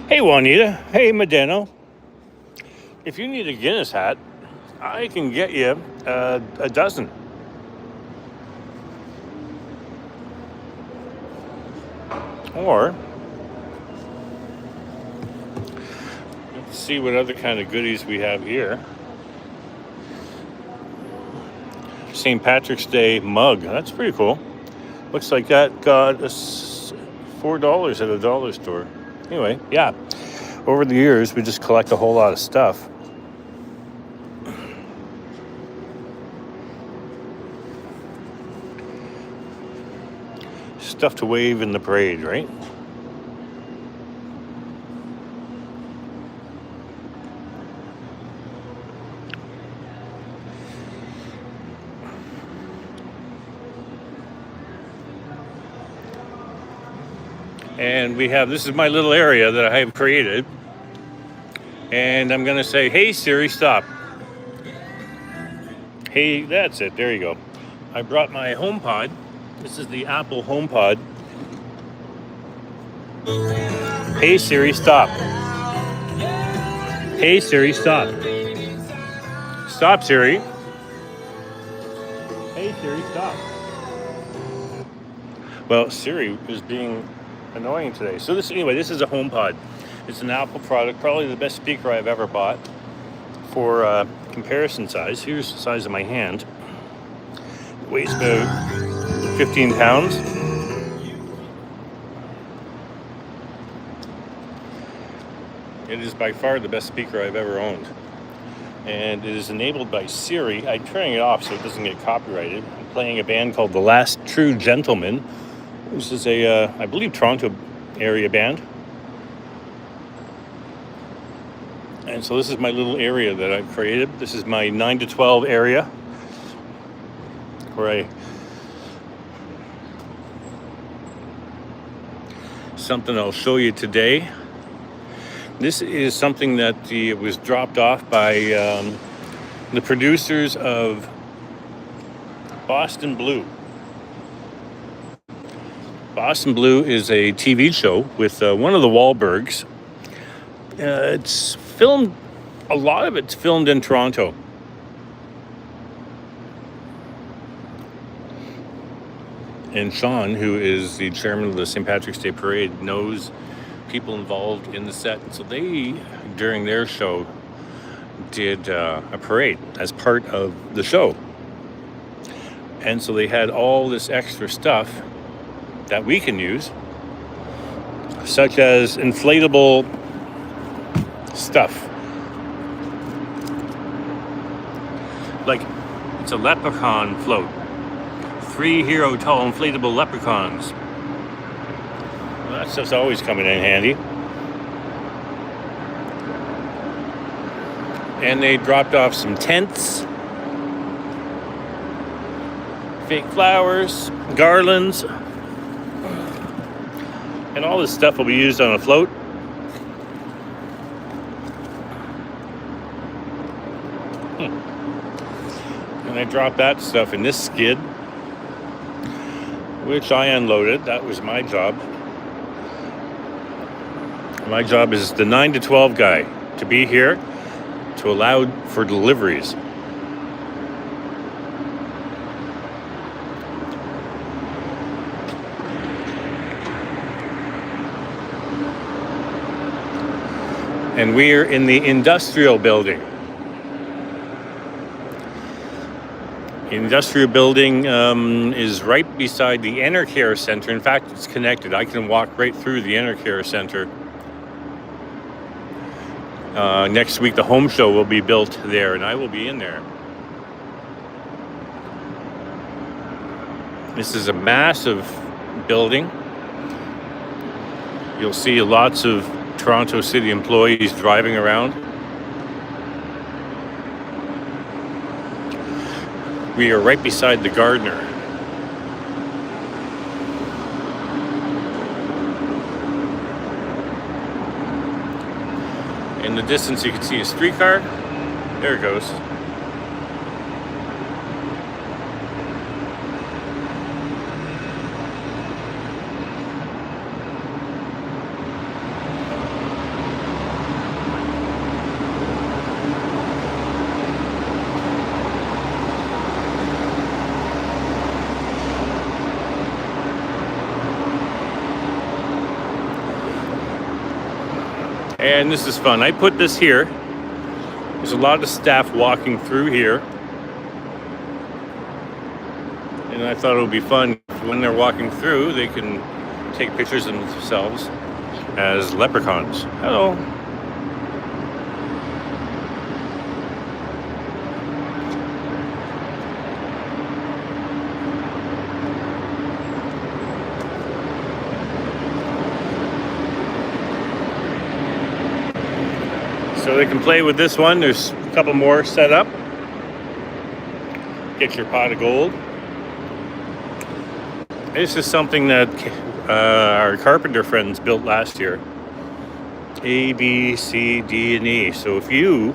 Hey, Juanita. Hey, Medeno. If you need a Guinness hat, I can get you a dozen. Or, let's see what other kind of goodies we have here. St. Patrick's Day mug. That's pretty cool. Looks like that got us $4 at a dollar store. Anyway, yeah. Over the years, we just collect a whole lot of stuff. Stuff to wave in the parade, right? And we have, this is my little area that I have created. And I'm going to say, hey, Siri, stop. Hey, that's it. There you go. I brought my HomePod. This is the Apple HomePod. Hey, Siri, stop. Hey, Siri, stop. Stop, Siri. Hey, Siri, stop. Well, Siri is being annoying today. So this is a HomePod. It's an Apple product, probably the best speaker I've ever bought for comparison size. Here's the size of my hand. It weighs about 15 pounds. It is by far the best speaker I've ever owned. And it is enabled by Siri. I'm turning it off so it doesn't get copyrighted. I'm playing a band called The Last True Gentleman. This is a, I believe, Toronto area band. And so this is my little area that I've created. This is my 9 to 12 area where something I'll show you today. This is something that was dropped off by the producers of Boston Blue. Boston Blue is a TV show with one of the Wahlbergs. It's filmed, a lot of it's filmed in Toronto. And Sean, who is the chairman of the St. Patrick's Day Parade, knows people involved in the set. So they, during their show, did a parade as part of the show. And so they had all this extra stuff that we can use, such as inflatable stuff. Like, it's a leprechaun float. 3 hero tall inflatable leprechauns. Well, that stuff's always coming in handy. And they dropped off some tents, fake flowers, garlands, and all this stuff will be used on a float. And I dropped that stuff in this skid, which I unloaded. That was my job. My job is the 9 to 12 guy, to be here to allow for deliveries. And we're in the industrial building. The industrial building is right beside the Enercare Center. In fact, it's connected. I can walk right through the Enercare Center. Next week, the home show will be built there, and I will be in there. This is a massive building. You'll see lots of Toronto City employees driving around. We are right beside the Gardner. In the distance, you can see a streetcar. There it goes. And this is fun. I put this here. There's a lot of staff walking through here. And I thought it would be fun when they're walking through, they can take pictures of themselves as leprechauns. Hello. So they can play with this one. There's a couple more set up. Get your pot of gold. This is something that our carpenter friends built last year. A, B, C, D, and E. So if you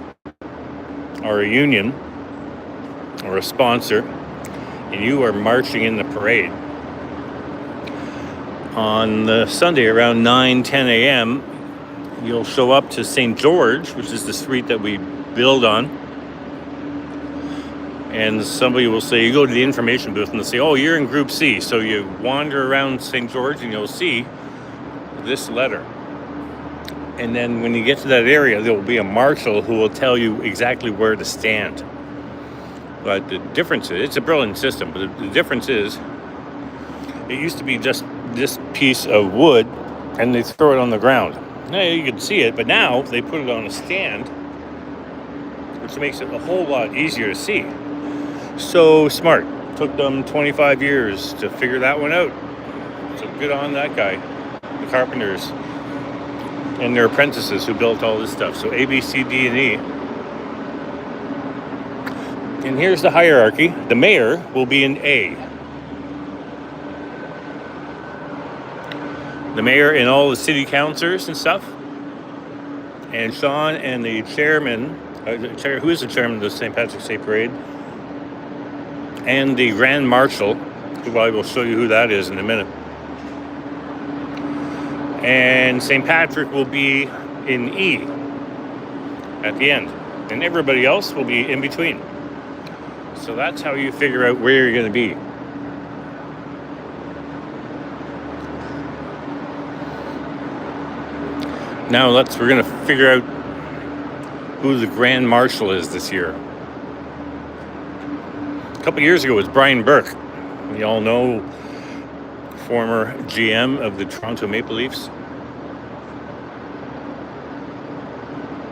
are a union or a sponsor and you are marching in the parade on the Sunday around 9-10 a.m., you'll show up to St. George, which is the street that we build on, and somebody will say, you go to the information booth and they'll say, oh, you're in Group C. So you wander around St. George and you'll see this letter. And then when you get to that area, there will be a marshal who will tell you exactly where to stand. But the difference is, it's a brilliant system, but the difference is, it used to be just this piece of wood and they throw it on the ground. Now you can see it, but now they put it on a stand, which makes it a whole lot easier to see. So smart. Took them 25 years to figure that one out. So good on that guy. The carpenters and their apprentices who built all this stuff. So A, B, C, D, and E. And here's the hierarchy. The mayor will be in A. The mayor and all the city councilors and stuff. And Sean and the chairman, who is the chairman of the St. Patrick's Day Parade, and the Grand Marshal, who I will show you who that is in a minute. And St. Patrick will be in E at the end. And everybody else will be in between. So that's how you figure out where you're going to be. Now we're going to figure out who the Grand Marshal is this year. A couple years ago it was Brian Burke. You all know, former GM of the Toronto Maple Leafs.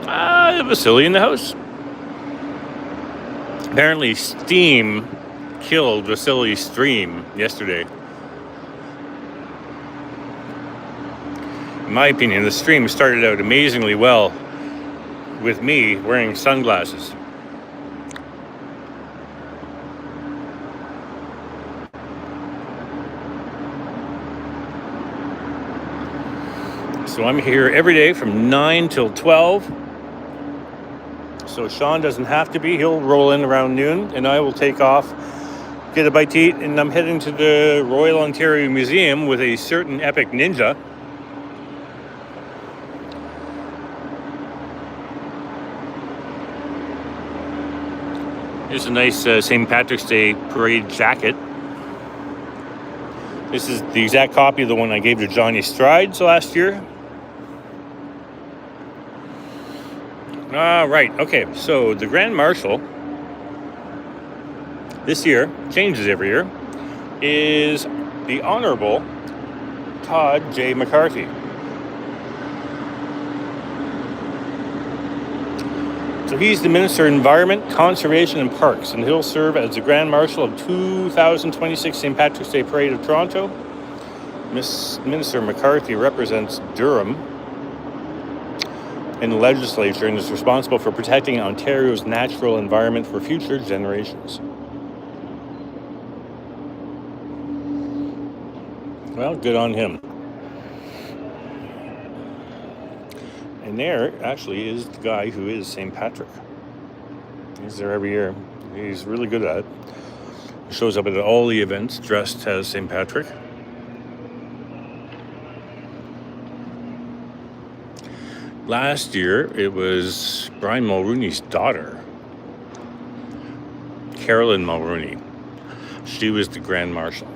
Vasily in the house. Apparently steam killed Vasily's stream yesterday. In my opinion, the stream started out amazingly well with me wearing sunglasses. So I'm here every day from 9 till 12. So Sean doesn't have to be. He'll roll in around noon, and I will take off, get a bite to eat, and I'm heading to the Royal Ontario Museum with a certain epic ninja. Here's a nice St. Patrick's Day Parade jacket. This is the exact copy of the one I gave to Johnny Strides last year. Right, okay, so the Grand Marshal this year, changes every year, is the Honorable Todd J. McCarthy. So he's the Minister of Environment, Conservation and Parks, and he'll serve as the Grand Marshal of 2026 St. Patrick's Day Parade of Toronto. Minister McCarthy represents Durham in the legislature and is responsible for protecting Ontario's natural environment for future generations. Well, good on him. And there actually is the guy who is St. Patrick. He's there every year. He's really good at it. He shows up at all the events dressed as St. Patrick. Last year, it was Brian Mulrooney's daughter, Carolyn Mulrooney. She was the Grand Marshal.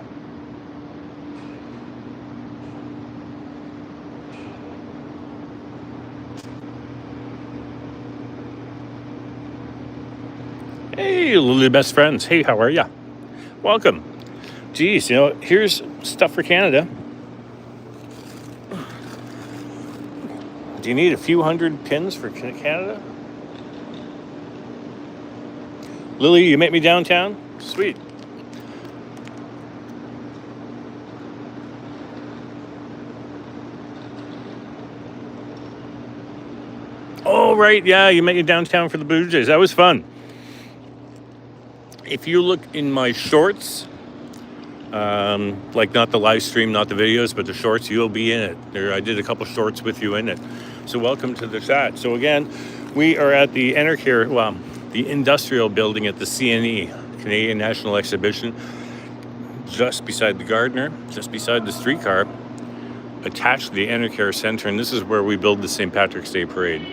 Hey, little best friends. Hey, how are ya? Welcome. Geez, here's stuff for Canada. Do you need a few hundred pins for Canada? Lily, you met me downtown? Sweet. Oh, right. Yeah, you met me downtown for the Blue Jays. That was fun. If you look in my shorts, like not the live stream, not the videos, but the shorts, you'll be in it. I did a couple shorts with you in it. So welcome to the chat. So again, we are at the the industrial building at the CNE, Canadian National Exhibition, just beside the Gardner, just beside the streetcar, attached to the Enercare Centre, and this is where we build the St. Patrick's Day Parade.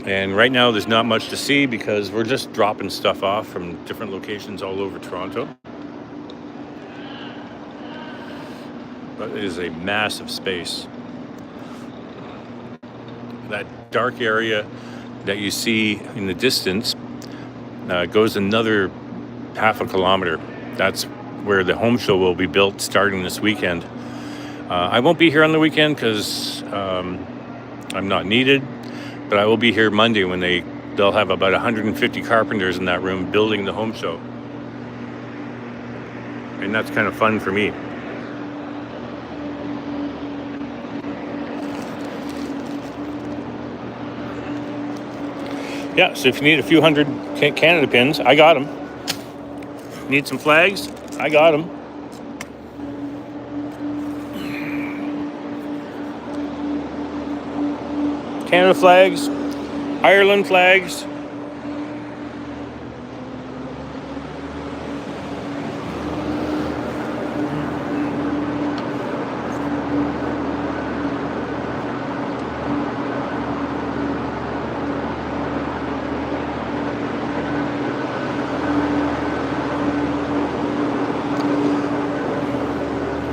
And right now there's not much to see because we're just dropping stuff off from different locations all over Toronto. But it is a massive space. That dark area that you see in the distance goes another half a kilometer. That's where the home show will be built starting this weekend. I won't be here on the weekend because I'm not needed, but I will be here Monday when they'll have about 150 carpenters in that room building the home show. And that's kind of fun for me. Yeah, so if you need a few hundred Canada pins, I got them. Need some flags? I got them. Canada flags, Ireland flags.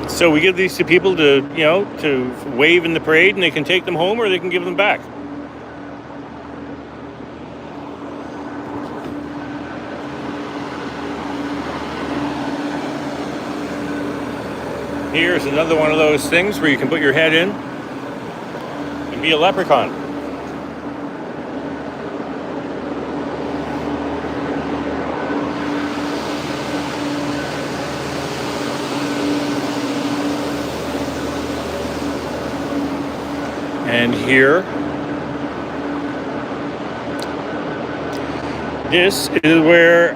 So we give these to people to wave in the parade, and they can take them home or they can give them back. Here's another one of those things where you can put your head in and be a leprechaun. And here, this is where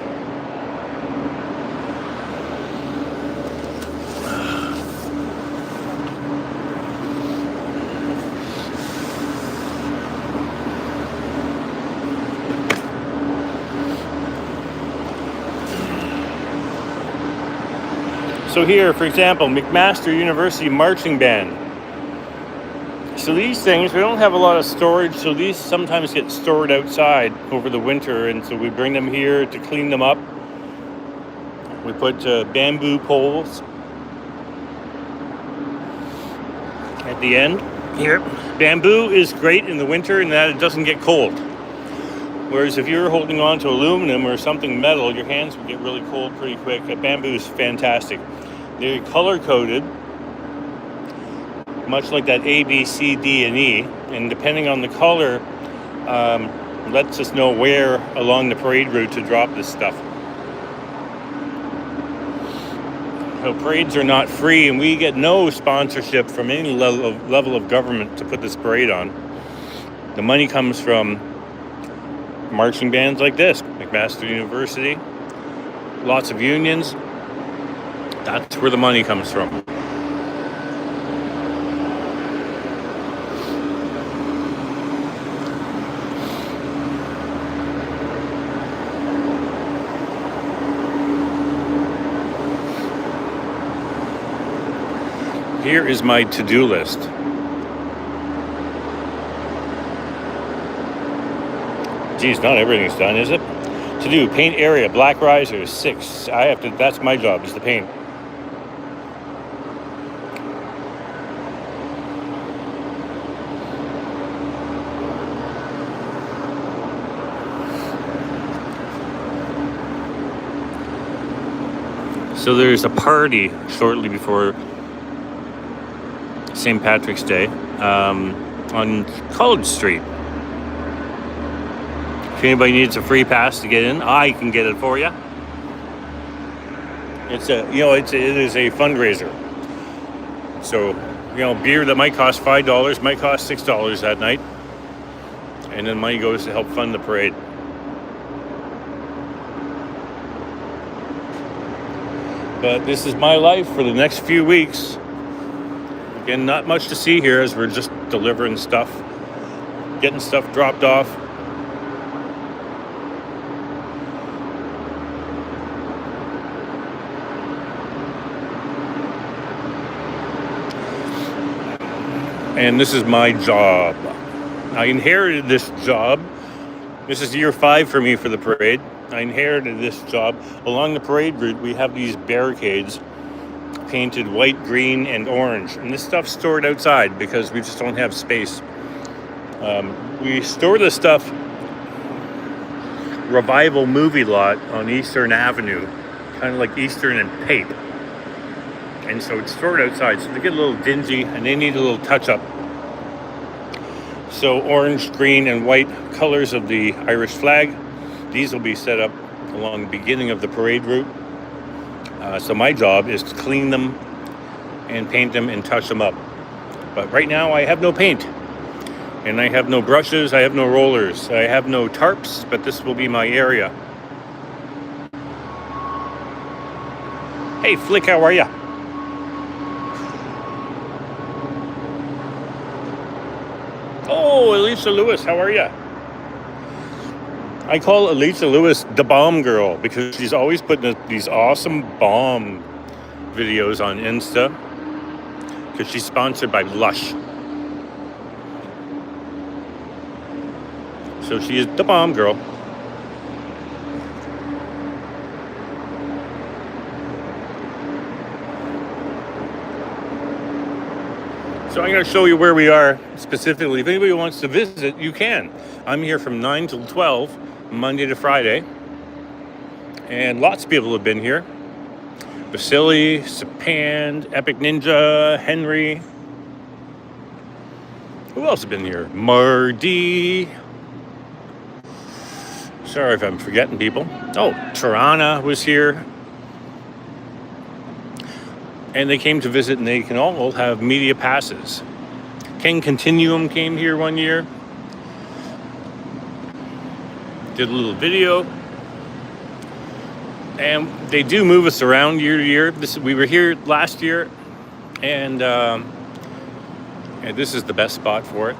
so here, for example, McMaster University Marching Band. So these things, we don't have a lot of storage, so these sometimes get stored outside over the winter, and so we bring them here to clean them up. We put bamboo poles at the end here. Bamboo is great in the winter in that it doesn't get cold. Whereas if you're holding on to aluminum or something metal, your hands would get really cold pretty quick. Bamboo is fantastic. They're color-coded, much like that A, B, C, D, and E. And depending on the color, lets us know where along the parade route to drop this stuff. So parades are not free, and we get no sponsorship from any level of government to put this parade on. The money comes from marching bands like this, McMaster University, lots of unions. That's where the money comes from. Here is my to-do list. Geez, not everything's done, is it? To do, paint area, black risers, 6. That's my job, is to paint. So there's a party shortly before St. Patrick's Day on College Street. If anybody needs a free pass to get in, I can get it for you. It is a fundraiser. So, beer that might cost $5 might cost $6 that night, and then money goes to help fund the parade. But this is my life for the next few weeks. Again, not much to see here as we're just delivering stuff, getting stuff dropped off. And this is my job. I inherited this job. This is year 5 for me for the parade. I inherited this job. Along the parade route, we have these barricades painted white, green, and orange. And this stuff's stored outside because we just don't have space. We store this stuff Revival movie lot on Eastern Avenue, kind of like Eastern and Pape. And so it's stored outside, so they get a little dingy and they need a little touch-up. So orange, green, and white colors of the Irish flag. These will be set up along the beginning of the parade route. So my job is to clean them and paint them and touch them up. But right now I have no paint. And I have no brushes, I have no rollers, I have no tarps, but this will be my area. Hey Flick, how are ya? Oh, Alicia Lewis, how are ya? I call Alicia Lewis the bomb girl because she's always putting these awesome bomb videos on Insta because she's sponsored by Lush. So she is the bomb girl. So I'm going to show you where we are specifically. If anybody wants to visit, you can. I'm here from 9 till 12, Monday to Friday. And lots of people have been here. Vasily, Sapand, Epic Ninja, Henry. Who else has been here? Mardi. Sorry if I'm forgetting people. Oh, Tirana was here. And they came to visit, and they can all have media passes. Ken Continuum came here one year. Did a little video. And they do move us around year to year. We were here last year, and this is the best spot for it.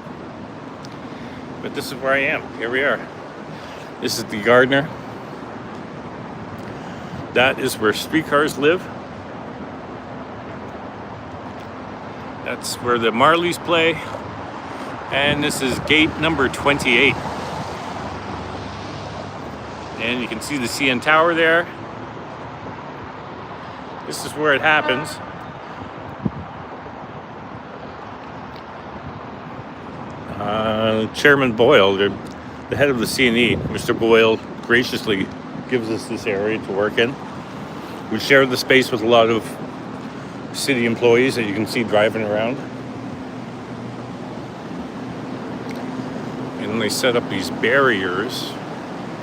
But this is where I am. Here we are. This is the Gardner. That is where streetcars live. That's where the Marleys play. And this is gate number 28. And you can see the CN Tower there. This is where it happens. Chairman Boyle, the head of the CNE, Mr. Boyle, graciously gives us this area to work in. We share the space with a lot of city employees that you can see driving around. And they set up these barriers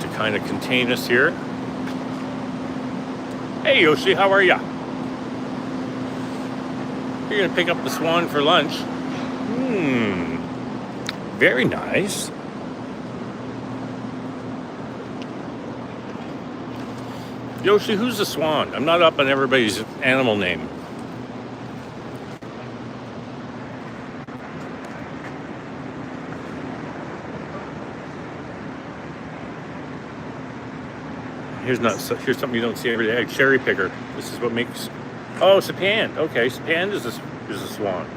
to kind of contain us here. Hey Yoshi, how are ya? You're gonna pick up the swan for lunch. Very nice. Yoshi, who's the swan? I'm not up on everybody's animal name. Here's something you don't see every day. A cherry picker. This is what makes. Oh, Sapand. Okay, Sapand is a swan.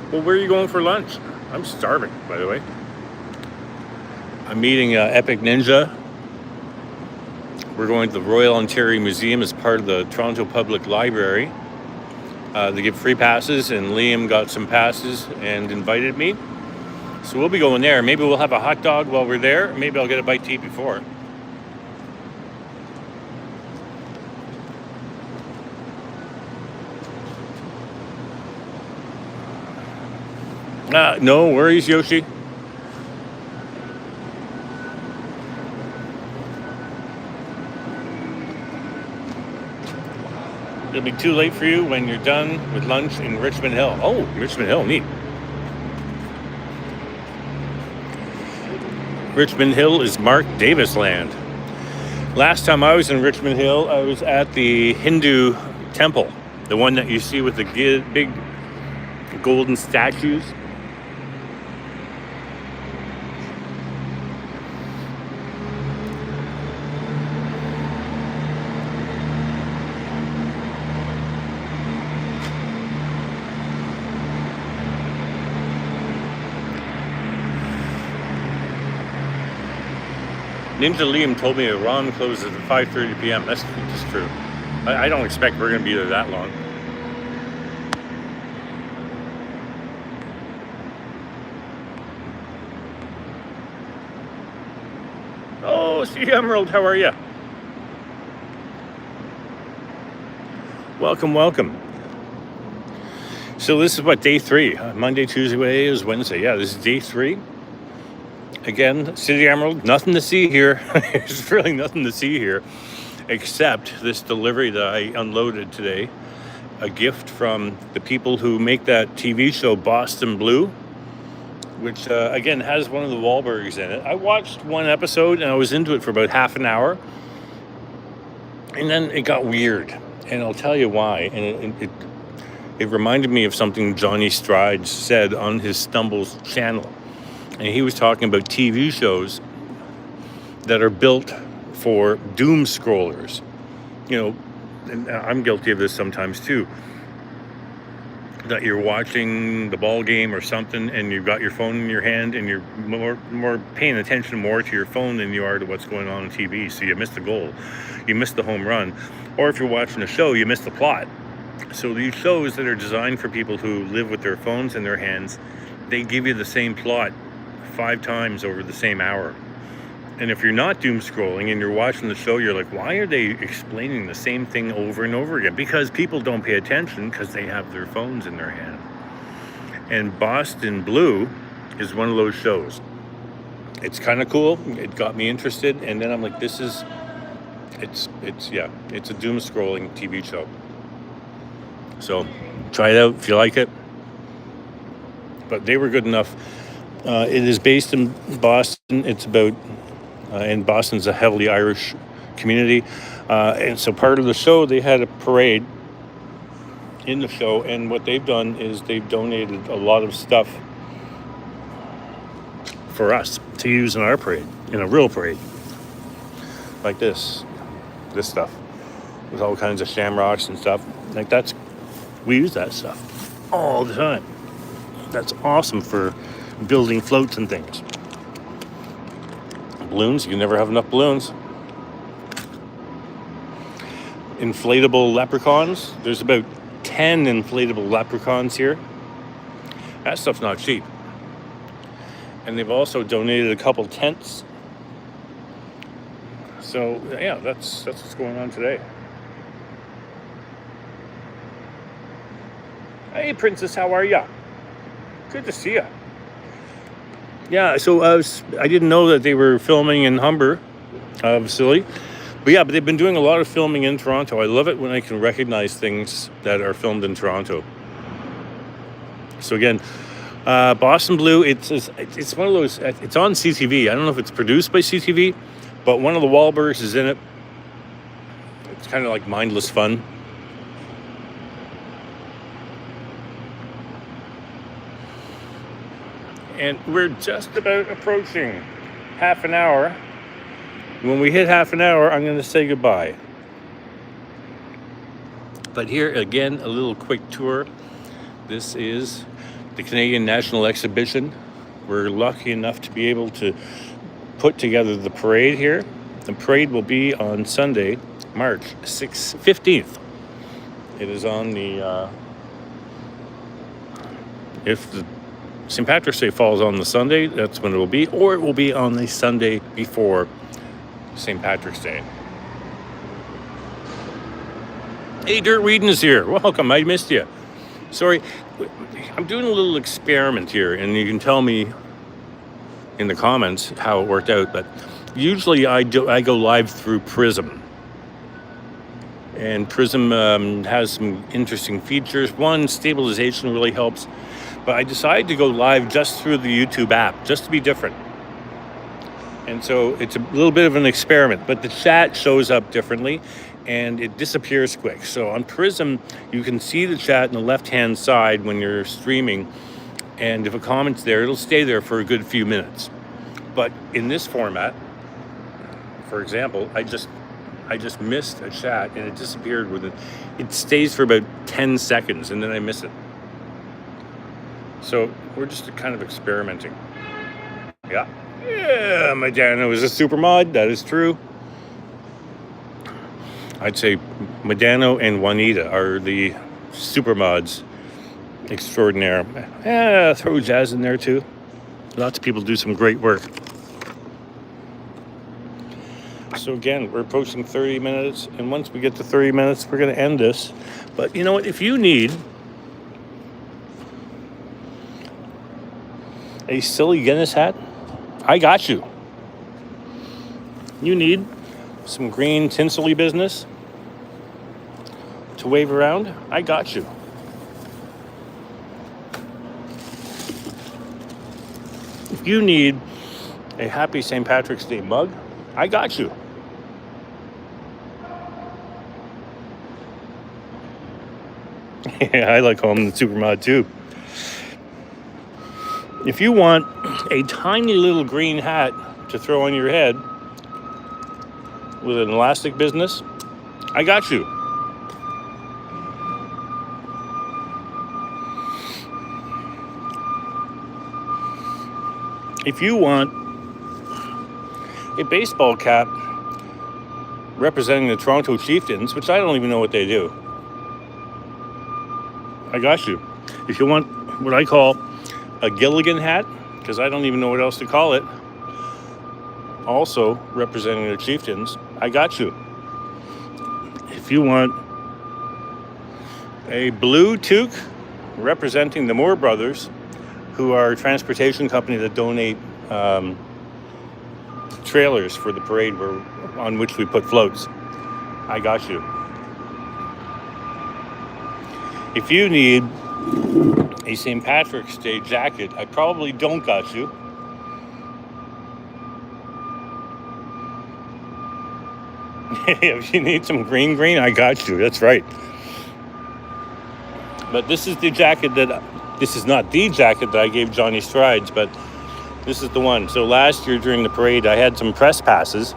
Well, where are you going for lunch? I'm starving, by the way. I'm meeting Epic Ninja. We're going to the Royal Ontario Museum as part of the Toronto Public Library. They give free passes, and Liam got some passes and invited me. So we'll be going there. Maybe we'll have a hot dog while we're there. Maybe I'll get a bite to eat before. No worries, Yoshi. It'll be too late for you when you're done with lunch in Richmond Hill. Oh, Richmond Hill, neat. Richmond Hill is Mark Davis land. Last time I was in Richmond Hill, I was at the Hindu temple, the one that you see with the big golden statues. Ninja Liam told me Iran closes at 5:30 p.m. That's just true. I don't expect we're going to be there that long. Oh, see Emerald, how are you? Welcome, welcome. So this is what, day 3? Monday, Tuesday is Wednesday. Yeah, this is day 3. Again, City Emerald, nothing to see here. There's really nothing to see here except this delivery that I unloaded today. A gift from the people who make that TV show Boston Blue, which again has one of the Wahlbergs in it. I watched one episode and I was into it for about half an hour. And then it got weird. And I'll tell you why. And it reminded me of something Johnny Strides said on his Stumbles channel. And he was talking about TV shows that are built for doom scrollers. You know, and I'm guilty of this sometimes too. That you're watching the ball game or something and you've got your phone in your hand and you're more paying attention more to your phone than you are to what's going on TV. So you miss the goal, you miss the home run. Or if you're watching a show, you miss the plot. So these shows that are designed for people who live with their phones in their hands, they give you the same plot 5 times over the same hour. And if you're not doom scrolling and you're watching the show, you're like, why are they explaining the same thing over and over again? Because people don't pay attention because they have their phones in their hand. And Boston Blue is one of those shows. It's kind of cool. It got me interested. And then I'm like, it's a doom scrolling TV show. So try it out if you like it. But they were good enough. It is based in Boston. It's about, and Boston's a heavily Irish community. And so part of the show, they had a parade in the show. And what they've done is they've donated a lot of stuff for us to use in our parade, in a real parade. Like this stuff. With all kinds of shamrocks and stuff. Like we use that stuff all the time. That's awesome for building floats and things. Balloons, you can never have enough balloons. Inflatable leprechauns. There's about 10 inflatable leprechauns here. That stuff's not cheap. And they've also donated a couple tents. So yeah, that's what's going on today. Hey Princess, how are ya? Good to see ya. Yeah, so I didn't know that they were filming in Humber, silly. But they've been doing a lot of filming in Toronto. I love it when I can recognize things that are filmed in Toronto. So again, Boston Blue, it's one of those, it's on CTV. I don't know if it's produced by CTV, but one of the Wahlbergs is in it. It's kind of like mindless fun. And we're just about approaching half an hour. When we hit half an hour, I'm going to say goodbye. But here, again, a little quick tour. This is the Canadian National Exhibition. We're lucky enough to be able to put together the parade here. The parade will be on Sunday, March 15th. It is on the... if the St. Patrick's Day falls on the Sunday, that's when it will be, or it will be on the Sunday before St. Patrick's Day. Hey, Dirt Whedon is here. Welcome, I missed you. Sorry, I'm doing a little experiment here, and you can tell me in the comments how it worked out. But usually I go live through Prism, and Prism has some interesting features. One, stabilization really helps, but I decided to go live just through the YouTube app, just to be different. And so it's a little bit of an experiment, but the chat shows up differently and it disappears quick. So on Prism, you can see the chat on the left-hand side when you're streaming, and if a comment's there, it'll stay there for a good few minutes. But in this format, for example, I just missed a chat and it disappeared it stays for about 10 seconds and then I miss it. So we're just kind of experimenting. Yeah, Medano is a super mod, that is true. I'd say Medano and Juanita are the super mods extraordinaire. Throw Jazz in there too. Lots of people do some great work. So again, we're approaching 30 minutes, and once we get to 30 minutes, we're going to end this. But you know what? If you need a silly Guinness hat, I got you. You need some green tinsel-y business to wave around, I got you. If you need a happy St. Patrick's Day mug, I got you. Yeah, I like calling them the Supermod too. If you want a tiny little green hat to throw on your head with an elastic business, I got you. If you want a baseball cap representing the Toronto Chieftains, which I don't even know what they do, I got you. If you want what I call a Gilligan hat, because I don't even know what else to call it, also representing the Chieftains, I got you. If you want a blue toque representing the Moore brothers, who are a transportation company that donate trailers for the parade on which we put floats, I got you. If you need a St. Patrick's Day jacket, I probably don't got you. If you need some green, I got you. That's right. But this is the jacket this is not the jacket that I gave Johnny Strides, but this is the one. So last year during the parade, I had some press passes,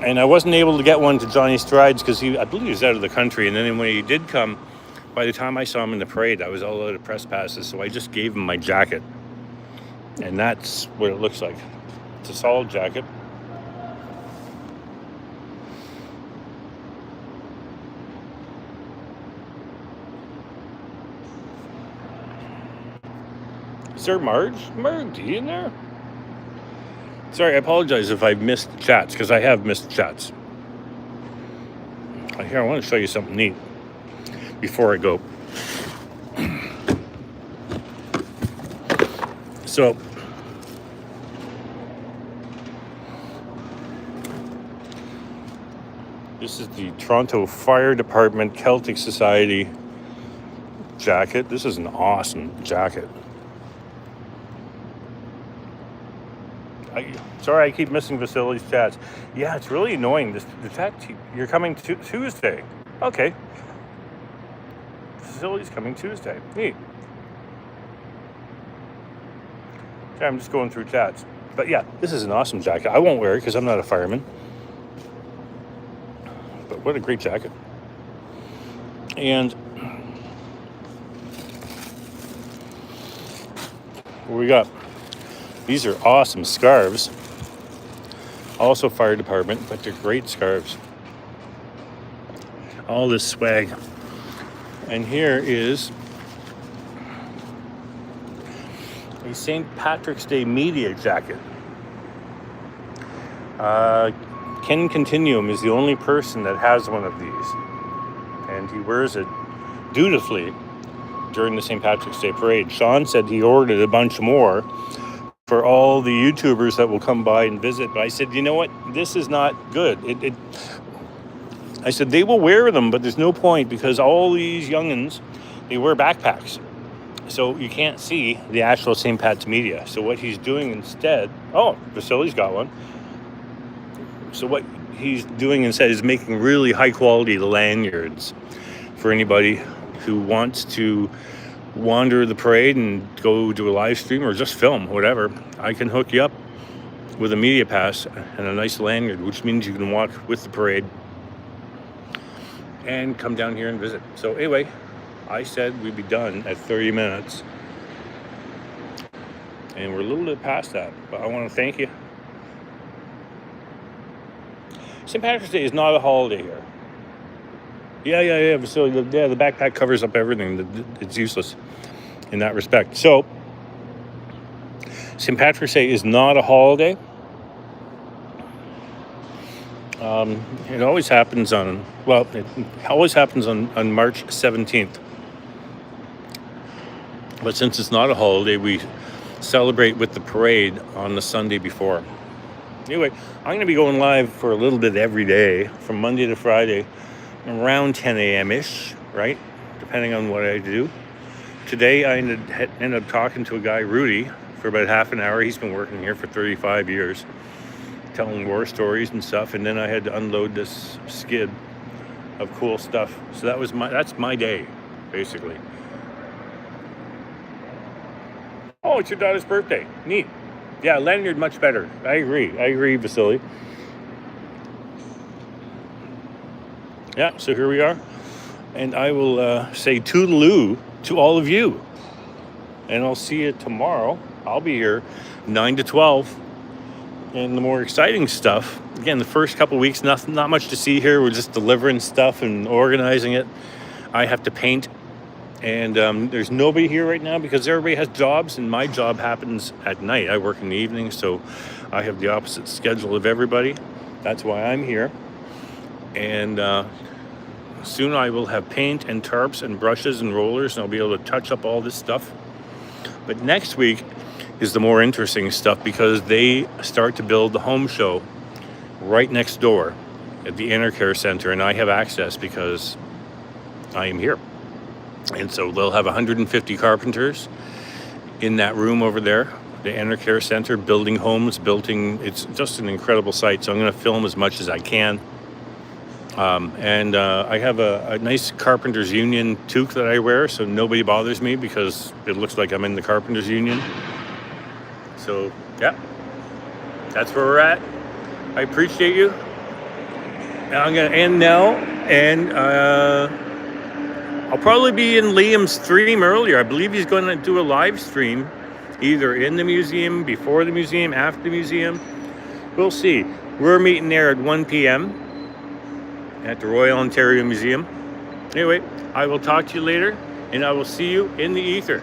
and I wasn't able to get one to Johnny Strides because I believe he was out of the country. And then when he did come, by the time I saw him in the parade, I was all out of press passes, so I just gave him my jacket. And that's what it looks like. It's a solid jacket. Is there Marge? D in there? Sorry, I apologize if I've missed chats, because I have missed chats. Here, I want to show you something neat before I go. So, this is the Toronto Fire Department Celtic Society jacket. This is an awesome jacket. Sorry, I keep missing Vasily's chats. Yeah, it's really annoying. The chat, you're coming Tuesday. Okay. Vasily's coming Tuesday. Neat. Okay, I'm just going through chats. But yeah, this is an awesome jacket. I won't wear it because I'm not a fireman. But what a great jacket. And what we got? These are awesome scarves. Also fire department, but they're great scarves. All this swag. And here is a St. Patrick's Day media jacket. Ken Continuum is the only person that has one of these. And he wears it dutifully during the St. Patrick's Day parade. Sean said he ordered a bunch more for all the YouTubers that will come by and visit. But I said, you know what? This is not good. I said, they will wear them, but there's no point because all these youngins, they wear backpacks. So you can't see the actual St. Pat's media. So what he's doing instead, Vasily's got one. So what he's doing instead is making really high quality lanyards for anybody who wants to wander the parade and go do a live stream or just film, whatever. I can hook you up with a media pass and a nice lanyard, which means you can walk with the parade and come down here and visit. So anyway, I said we'd be done at 30 minutes. And we're a little bit past that, but I want to thank you. St. Patrick's Day is not a holiday here. Yeah. So the backpack covers up everything. It's useless in that respect. So St. Patrick's Day is not a holiday. It always happens on March 17th. But since it's not a holiday, we celebrate with the parade on the Sunday before. Anyway, I'm going to be going live for a little bit every day from Monday to Friday around 10 a.m.-ish, right? Depending on what I do. Today, I ended up talking to a guy, Rudy, for about half an hour. He's been working here for 35 years, telling war stories and stuff. And then I had to unload this skid of cool stuff. So that's my day, basically. Oh, it's your daughter's birthday. Neat. Yeah, lanyard much better. I agree, Vasily. Yeah, so here we are. And I will say toodaloo to all of you. And I'll see you tomorrow. I'll be here 9 to 12. And the more exciting stuff, again, the first couple of weeks, not much to see here. We're just delivering stuff and organizing it. I have to paint. And there's nobody here right now because everybody has jobs, and my job happens at night. I work in the evening, so I have the opposite schedule of everybody. That's why I'm here. And soon I will have paint and tarps and brushes and rollers, and I'll be able to touch up all this stuff. But next week is the more interesting stuff because they start to build the home show right next door at the Intercare Center, and I have access because I am here. And so they'll have 150 carpenters in that room over there, the Intercare Center, building homes, it's just an incredible site. So I'm going to film as much as I can. And I have a nice Carpenters Union toque that I wear, so nobody bothers me because it looks like I'm in the Carpenters Union. So, yeah, that's where we're at. I appreciate you. And I'm going to end now, and I'll probably be in Liam's stream earlier. I believe he's going to do a live stream, either in the museum, before the museum, after the museum. We'll see. We're meeting there at 1 p.m. at the Royal Ontario Museum. Anyway, I will talk to you later, and I will see you in the ether.